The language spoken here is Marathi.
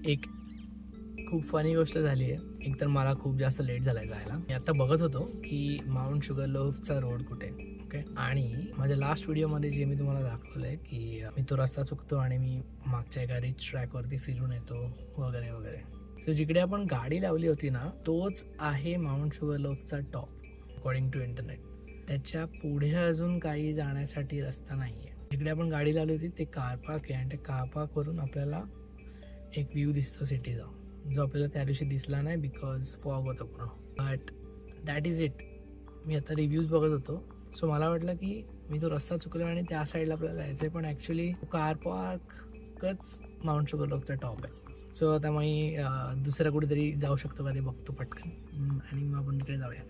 एक खूप फनी गोष्ट झाली आहे. एक तर मला खूप जास्त लेट झाला आहे जायला. मी आता बघत होतो की माउंट शुगरलोफचा रोड कुठे. ओके, आणि माझ्या लास्ट व्हिडिओमध्ये जे मी तुम्हाला दाखवलं आहे की मी तो रस्ता चुकतो आणि मी मागच्या एका रिच ट्रॅकवरती फिरून येतो वगैरे वगैरे. सो जिकडे आपण गाडी लावली होती ना, तोच आहे माउंट शुगरलोफचा टॉप अकॉर्डिंग टू इंटरनेट. त्याच्या पुढे अजून काही जाण्यासाठी रस्ता नाही आहे. जिकडे आपण गाडी लावली होती ते कार पार्क आहे आणि त्या कार पार्कवरून आपल्याला एक व्ह्यू दिसतो सिटीचा, जो आपल्याला त्या दिवशी दिसला नाही बिकॉज फॉग होतं पूर्ण. But that is it. मी आता रिव्ह्यूज बघत होतो, सो मला वाटलं की मी तो रस्ता चुकलो आणि त्या साईडला आपल्याला जायचं आहे, पण ॲक्च्युली कार पार्कच माउंट शुगरलोफचा टॉप आहे. सो आता मी दुसऱ्या कुठेतरी जाऊ शकतो का ते बघतो पटकन आणि मग आपण तिकडे जाऊया.